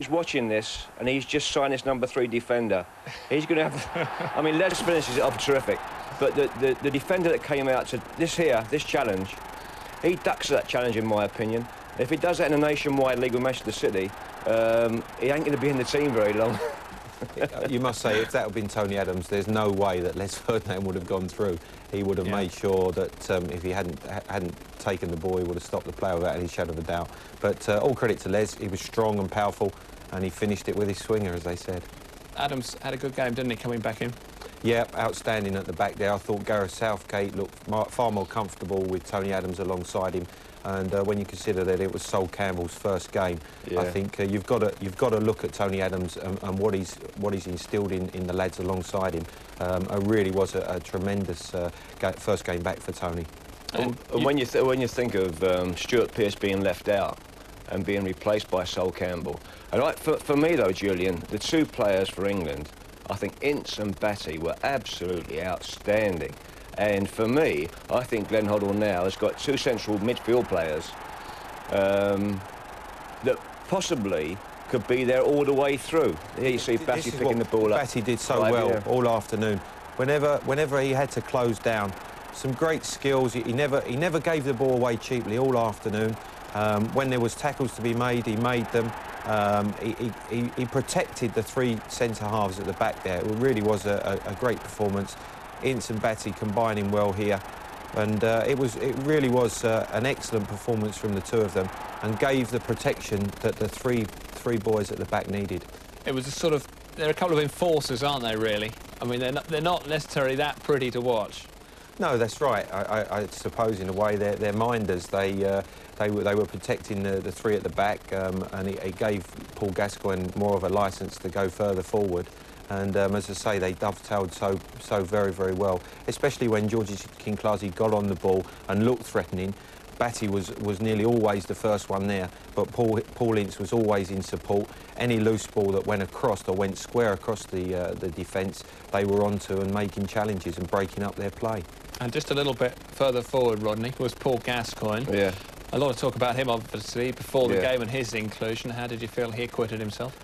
He's watching this, and he's just signed this #3 defender. He's going to have... I mean, Les finishes it off terrific, but the defender that came out to this challenge, he ducks that challenge, in my opinion. If he does that in a nationwide league with Manchester City, he ain't going to be in the team very long. You must say, if that had been Tony Adams, there's no way that Les Ferdinand would have gone through. He would have made sure that if he hadn't taken the ball, he would have stopped the play without any shadow of a doubt. But all credit to Les. He was strong and powerful, and he finished it with his swinger, as they said. Adams had a good game, didn't he, coming back in? Yeah, outstanding at the back there. I thought Gareth Southgate looked far more comfortable with Tony Adams alongside him. And when you consider that it was Sol Campbell's first game, I think you've got to look at Tony Adams and what he's instilled in the lads alongside him. It really was a tremendous first game back for Tony. And when you think of Stuart Pearce being left out and being replaced by Sol Campbell, and for me though, Julian, the two players for England, I think Ince and Batty were absolutely outstanding. And for me, I think Glenn Hoddle now has got two central midfield players that possibly could be there all the way through. Here you see Batty picking the ball up. Batty did so well all afternoon. Whenever he had to close down, some great skills. He never gave the ball away cheaply all afternoon. When there was tackles to be made, he made them. He protected the three centre halves at the back there. It really was a great performance. Ince and Batty combining well here, and it really was an excellent performance from the two of them, and gave the protection that the three boys at the back needed. It was they're a couple of enforcers, aren't they? Really, I mean, they're not necessarily that pretty to watch. No, that's right. I suppose in a way they're minders. They were protecting the three at the back, and it gave Paul Gascoigne more of a licence to go further forward. And as I say, they dovetailed so very, very well, especially when Georgie Kinclarsey got on the ball and looked threatening. Batty was nearly always the first one there, but Paul Ince was always in support. Any loose ball that went across or went square across the defence, they were onto and making challenges and breaking up their play. And just a little bit further forward, Rodney, was Paul Gascoigne. Yeah. A lot of talk about him, obviously, before the game and his inclusion. How did you feel he acquitted himself?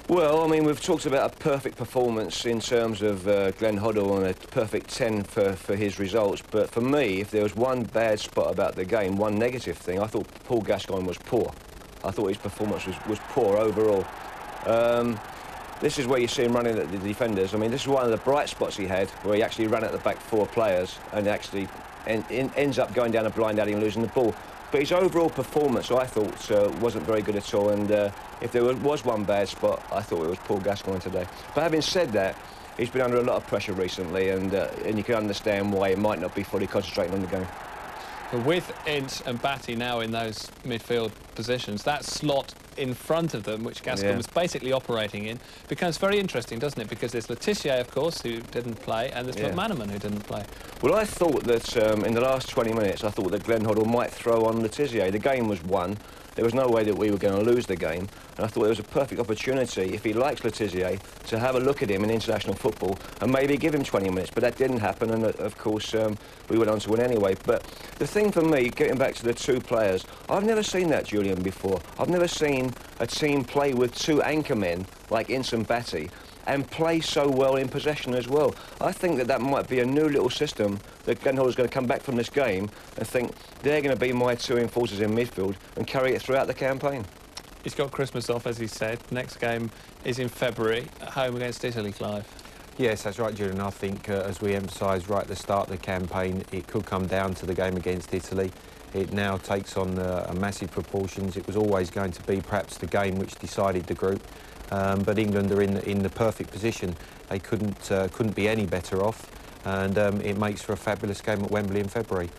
Well, I mean, we've talked about a perfect performance in terms of Glenn Hoddle and a perfect 10 for his results. But for me, if there was one bad spot about the game, one negative thing, I thought Paul Gascoigne was poor. I thought his performance was poor overall. This is where you see him running at the defenders. I mean, this is one of the bright spots he had, where he actually ran at the back four players and actually ends up going down a blind alley and losing the ball. But his overall performance, I thought, wasn't very good at all. And if there was one bad spot, I thought it was Paul Gascoigne today. But having said that, he's been under a lot of pressure recently, and you can understand why he might not be fully concentrating on the game. But with Ince and Batty now in those midfield positions, that slot in front of them, which Gascoigne was basically operating in, becomes very interesting, doesn't it? Because there's Letitia, of course, who didn't play, and there's McManaman, who didn't play. Well, I thought that in the last 20 minutes, I thought that Glenn Hoddle might throw on Letitia. The game was won. There was no way that we were going to lose the game. And I thought it was a perfect opportunity, if he likes Letitia, to have a look at him in international football and maybe give him 20 minutes. But that didn't happen, and of course, we went on to win anyway. But the thing for me, getting back to the two players, I've never seen that, Julian, before. I've never seen a team play with two anchor men like Ince and Batty and play so well in possession as well. I think that might be a new little system that Glenn Hoddle's going to come back from this game and think they're going to be my two enforcers in midfield and carry it throughout the campaign. He's got Christmas off, as he said. Next game is in February, at home against Italy, Clive. Yes, that's right, Julian. I think, as we emphasised right at the start of the campaign, it could come down to the game against Italy. It now takes on massive proportions. It was always going to be perhaps the game which decided the group. But England are in the perfect position. They couldn't be any better off, and it makes for a fabulous game at Wembley in February.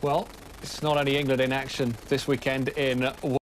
Well, it's not only England in action this weekend in